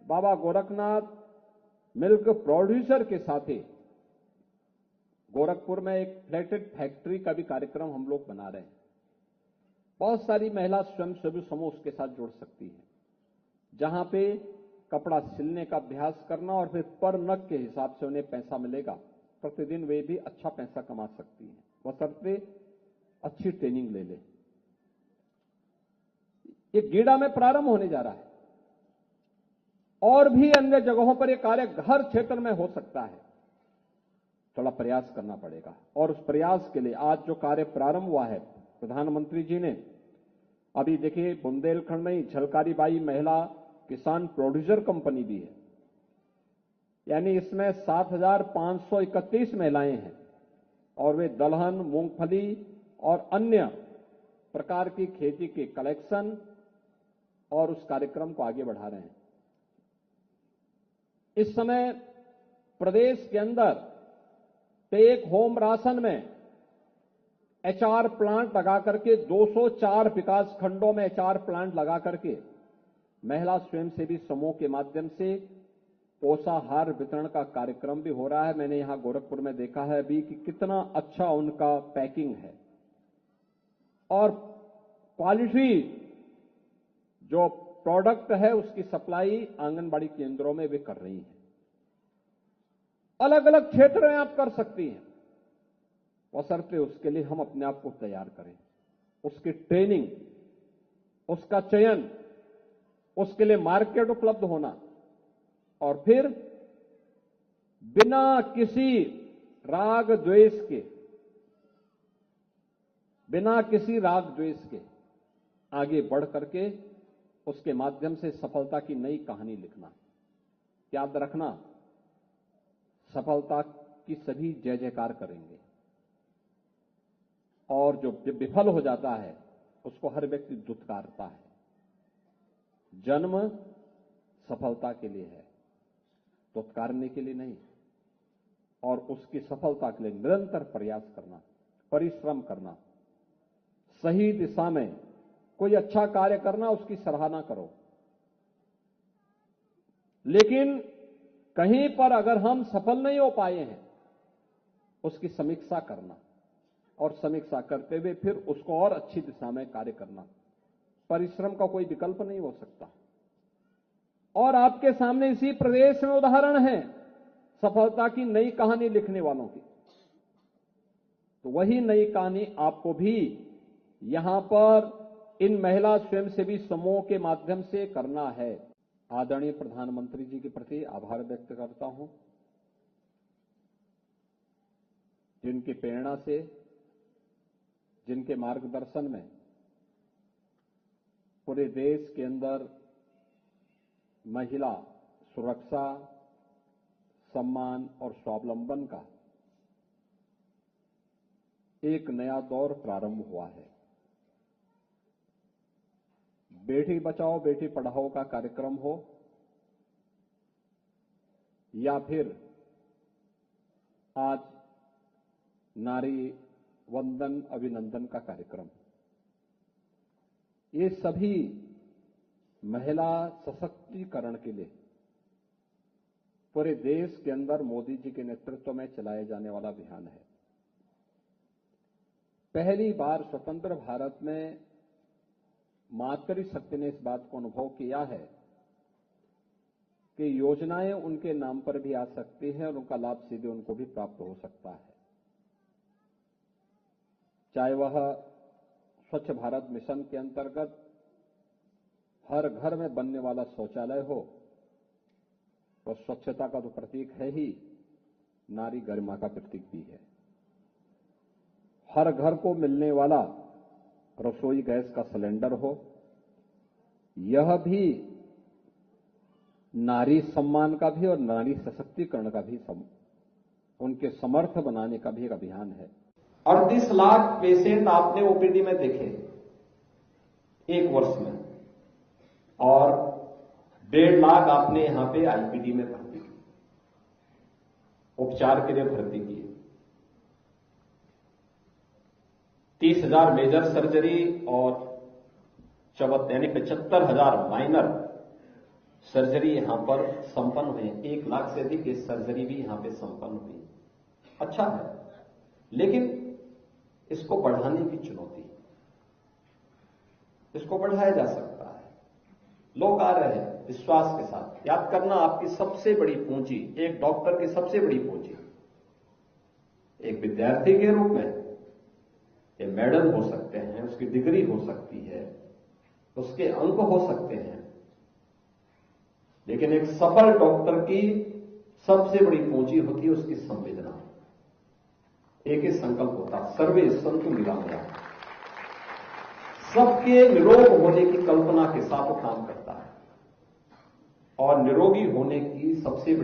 बाबा Gorakhnath milk producer के साथ ही गोरखपुर में एक फ्लैटेड फैक्ट्री का भी कार्यक्रम हम लोग बना रहे हैं। बहुत सारी महिला स्वयंसेवी समूह उसके साथ जुड़ सकती है, जहां पे कपड़ा सिलने का अभ्यास करना और फिर पर नग के हिसाब से उन्हें पैसा मिलेगा। प्रतिदिन वे भी अच्छा पैसा कमा सकती हैं, बशर्ते अच्छी ट्रेनिंग ले ले। ये गीडा में प्रारंभ होने जा रहा है और भी अन्य जगहों पर यह कार्य हर क्षेत्र में हो सकता है। थोड़ा प्रयास करना पड़ेगा और उस प्रयास के लिए आज जो कार्य प्रारंभ हुआ है, प्रधानमंत्री जी ने अभी देखिए बुंदेलखंड में ही झलकारी बाई महिला किसान प्रोड्यूसर कंपनी भी है, यानी इसमें 7,531 महिलाएं हैं और वे दलहन, मूंगफली और अन्य प्रकार की खेती के कलेक्शन और उस कार्यक्रम को आगे बढ़ा रहे हैं। इस समय प्रदेश के अंदर टेक होम राशन में एचआर प्लांट लगा करके 204 विकास खंडों में एचआर प्लांट लगा करके महिला स्वयंसेवी समूह के माध्यम से पोषाहार वितरण का कार्यक्रम भी हो रहा है। मैंने यहां गोरखपुर में देखा है अभी कि कितना अच्छा उनका पैकिंग है और क्वालिटी जो प्रोडक्ट है उसकी सप्लाई आंगनबाड़ी केंद्रों में भी कर रही है। अलग अलग क्षेत्र में आप कर सकती हैं, बशर्ते उसके लिए हम अपने आप को तैयार करें, उसकी ट्रेनिंग, उसका चयन, उसके लिए मार्केट उपलब्ध होना और फिर बिना किसी राग द्वेष के, बिना किसी राग द्वेष के आगे बढ़ करके उसके माध्यम से सफलता की नई कहानी लिखना। याद रखना, सफलता की सभी जय जयकार करेंगे और जो विफल हो जाता है उसको हर व्यक्ति दुत्कारता है। जन्म सफलता के लिए है, दुत्कारने के लिए नहीं। और उसकी सफलता के लिए निरंतर प्रयास करना, परिश्रम करना, सही दिशा में कोई अच्छा कार्य करना, उसकी सराहना करो। लेकिन कहीं पर अगर हम सफल नहीं हो पाए हैं, उसकी समीक्षा करना और समीक्षा करते हुए फिर उसको और अच्छी दिशा में कार्य करना। परिश्रम का कोई विकल्प नहीं हो सकता। और आपके सामने इसी प्रदेश में उदाहरण है सफलता की नई कहानी लिखने वालों की। तो वही नई कहानी आपको भी यहां पर इन महिला स्वयंसेवी समूहों के माध्यम से करना है। आदरणीय प्रधानमंत्री जी के प्रति आभार व्यक्त करता हूं, जिनकी प्रेरणा से, जिनके मार्गदर्शन में पूरे देश के अंदर महिला सुरक्षा, सम्मान और स्वावलंबन का एक नया दौर प्रारंभ हुआ है। बेटी बचाओ बेटी पढ़ाओ का कार्यक्रम हो या फिर आज नारी वंदन अभिनंदन का कार्यक्रम, ये सभी महिला सशक्तिकरण के लिए पूरे देश के अंदर मोदी जी के नेतृत्व में चलाए जाने वाला अभियान है। पहली बार स्वतंत्र भारत में मातृशक्ति ने इस बात को अनुभव किया है कि योजनाएं उनके नाम पर भी आ सकती है और उनका लाभ सीधे उनको भी प्राप्त हो सकता है। चाहे वह स्वच्छ भारत मिशन के अंतर्गत हर घर में बनने वाला शौचालय हो, तो स्वच्छता का तो प्रतीक है ही, नारी गरिमा का प्रतीक भी है। हर घर को मिलने वाला रसोई गैस का सिलेंडर हो, यह भी नारी सम्मान का भी और नारी सशक्तिकरण का भी उनके समर्थ बनाने का भी एक अभियान है। 38 लाख पेशेंट आपने ओपीडी में देखे एक वर्ष में और 1.5 लाख आपने यहां पे आईपीडी में भर्ती की, उपचार के लिए भर्ती किए। 30,000 मेजर सर्जरी और यानी 75,000 माइनर सर्जरी यहां पर संपन्न हुई, 1 लाख से अधिक इस सर्जरी भी यहां पे संपन्न हुई। अच्छा है, लेकिन इसको बढ़ाने की चुनौती, इसको बढ़ाया जा सकता है। लोग आ रहे हैं विश्वास के साथ। याद करना, आपकी सबसे बड़ी पूंजी, एक डॉक्टर की सबसे बड़ी पूंजी एक विद्यार्थी के रूप में ये मेडल हो सकते हैं, उसकी डिग्री हो सकती है, उसके अंक हो सकते हैं, लेकिन एक सफल डॉक्टर की सबसे बड़ी पूंजी होती है उसकी संवेदना। एक ही संकल्प होता, सर्वे संतु निरामया, सबके निरोग होने की कल्पना के साथ वो काम करता है। और निरोगी होने की सबसे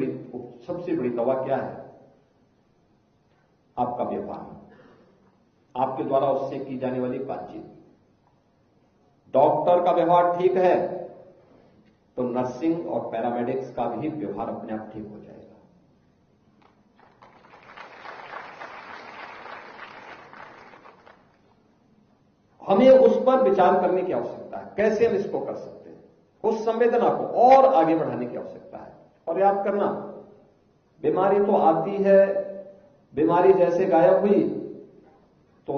बड़ी दवा क्या है? आपका व्यवहार, आपके द्वारा उससे की जाने वाली बातचीत। डॉक्टर का व्यवहार ठीक है तो नर्सिंग और पैरामेडिक्स का भी व्यवहार अपने आप ठीक हो जाएगा। हमें उस पर विचार करने की आवश्यकता है, कैसे हम इसको कर सकते हैं। उस संवेदना को और आगे बढ़ाने की आवश्यकता है। और याद करना, बीमारी तो आती है, बीमारी जैसे गायब हुई तो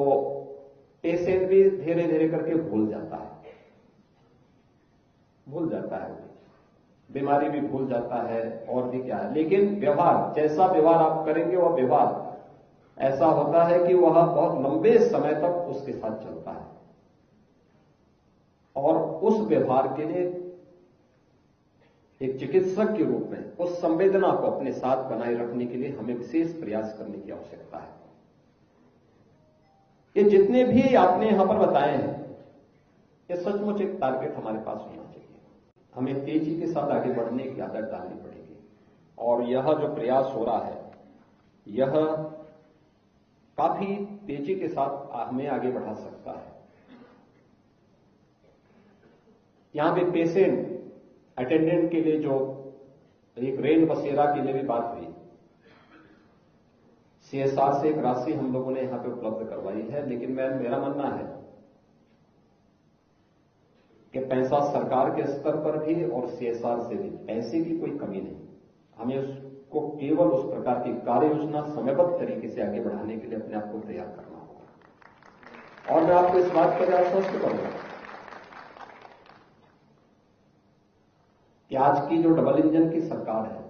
पेशेंट भी धीरे धीरे करके भूल जाता है, बीमारी भी भूल जाता है, और भी क्या है। लेकिन व्यवहार, जैसा व्यवहार आप करेंगे वह व्यवहार ऐसा होता है कि वह बहुत लंबे समय तक उसके साथ चलता है। और उस व्यवहार के लिए एक चिकित्सक के रूप में उस संवेदना को अपने साथ बनाए रखने के लिए हमें विशेष प्रयास करने की आवश्यकता है। ये जितने भी आपने यहां पर बताए हैं, ये सचमुच एक टारगेट हमारे पास होना चाहिए। हमें तेजी के साथ आगे बढ़ने की आदत डालनी पड़ेगी। और यह जो प्रयास हो रहा है, यह काफी तेजी के साथ हमें आगे बढ़ा सकता है। यहां पे पेशेंट अटेंडेंट के लिए जो एक रेन बसेरा के लिए भी बात हुई, CSR से एक राशि हम लोगों ने यहां पे उपलब्ध करवाई है। लेकिन मेरा मानना है कि पैसा सरकार के स्तर पर भी और CSR से भी पैसे की कोई कमी नहीं। हमें उसको केवल उस प्रकार की कार्य योजना समयबद्ध तरीके से आगे बढ़ाने के लिए अपने आप को तैयार करना होगा। और मैं आपको इस बात पर आश्वस्त करूंगा कि आज की जो डबल इंजन की सरकार है,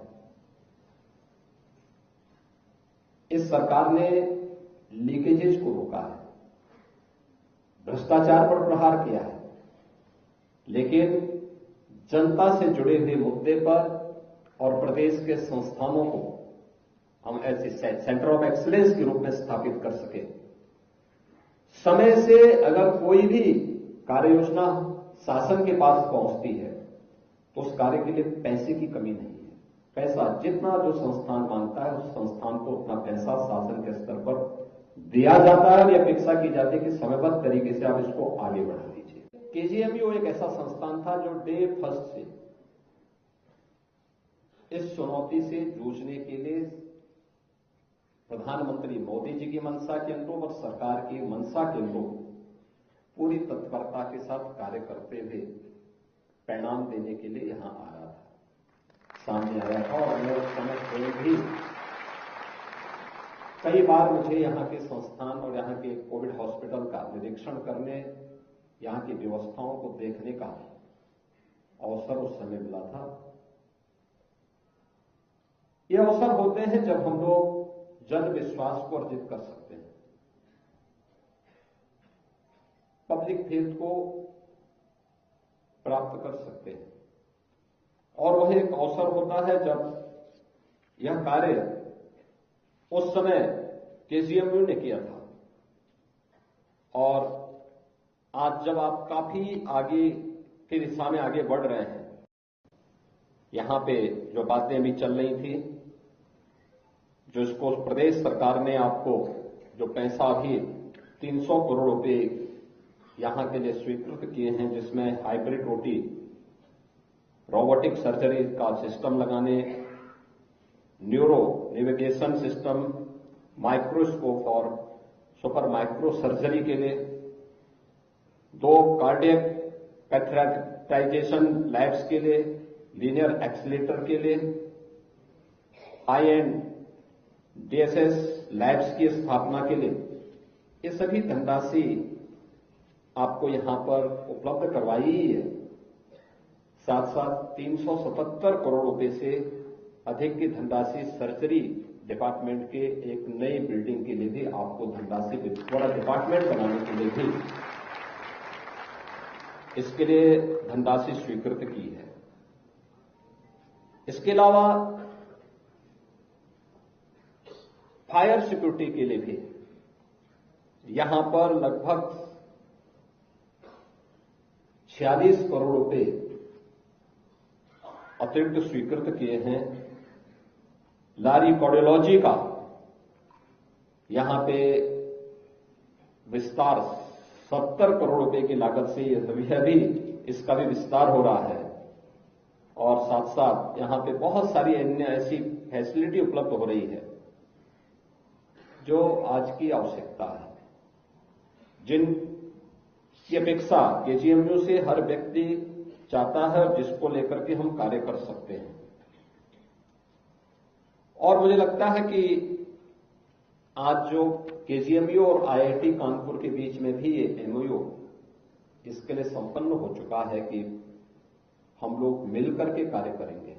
इस सरकार ने लीकेजेस को रोका है, भ्रष्टाचार पर प्रहार किया है, लेकिन जनता से जुड़े हुए मुद्दे पर और प्रदेश के संस्थानों को हम ऐसे सेंटर ऑफ एक्सीलेंस के रूप में स्थापित कर सके। समय से अगर कोई भी कार्य योजना शासन के पास पहुंचती है तो उस कार्य के लिए पैसे की कमी नहीं है। पैसा जितना जो संस्थान मांगता है उस संस्थान को उतना पैसा शासन के स्तर पर दिया जाता है और यह अपेक्षा की जाती है कि समयबद्ध तरीके से आप इसको आगे बढ़ा दीजिए। KGMU एक ऐसा संस्थान था जो डे फर्स्ट से इस चुनौती से जूझने के लिए प्रधानमंत्री मोदी जी की मंशा के अनुरूप और सरकार की मंशा के अनुरूप पूरी तत्परता के साथ कार्य करते हुए परिणाम देने के लिए यहां आ रहा था, सामने आया था। और मैं उस समय कोई भी कई बार मुझे यहां के संस्थान और यहां के कोविड हॉस्पिटल का निरीक्षण करने, यहां की व्यवस्थाओं को देखने का अवसर उस समय मिला था। ये अवसर होते हैं जब हम लोग जन विश्वास को अर्जित कर सकते हैं, पब्लिक फेथ को प्राप्त कर सकते हैं। और वह एक अवसर होता है जब यह कार्य उस समय KGMU ने किया था। और आज जब आप काफी आगे की दिशा में आगे बढ़ रहे हैं, यहां पे जो बातें अभी चल रही थी, जो इसको प्रदेश सरकार ने आपको जो पैसा अभी 300 करोड़ रुपए यहां के लिए स्वीकृत किए हैं, जिसमें हाइब्रिड OT, रोबोटिक सर्जरी का सिस्टम लगाने, न्यूरो नेविगेशन सिस्टम, माइक्रोस्कोप और सुपर माइक्रो सर्जरी के लिए, 2 कार्डियक कैथेटराइजेशन लैब्स के लिए, लीनियर एक्सीलेटर के लिए, हाई एंड डीएसएस लैब्स की स्थापना के लिए, ये सभी धनराशि आपको यहां पर उपलब्ध करवाई ही है। साथ साथ 377 करोड़ रुपए से अधिक की धनराशि सर्जरी डिपार्टमेंट के एक नई बिल्डिंग के लिए भी आपको धनराशि, बड़ा डिपार्टमेंट बनाने के लिए भी इसके लिए धनराशि स्वीकृत की है। इसके अलावा फायर सिक्योरिटी के लिए भी यहां पर लगभग 46 करोड़ रुपए अतिरिक्त स्वीकृत किए हैं। लारी कार्डियोलॉजी का यहां पे विस्तार 70 करोड़ रुपए की लागत से यह भी इसका भी विस्तार हो रहा है, और साथ साथ यहां पे बहुत सारी अन्य ऐसी फैसिलिटी उपलब्ध हो रही है जो आज की आवश्यकता है, जिनकी अपेक्षा केजीएमयू से हर व्यक्ति चाहता है और जिसको लेकर के हम कार्य कर सकते हैं। और मुझे लगता है कि आज जो केजीएमयू और आईआईटी कानपुर के बीच में भी ये एमओयू इसके लिए संपन्न हो चुका है कि हम लोग मिलकर के कार्य करेंगे।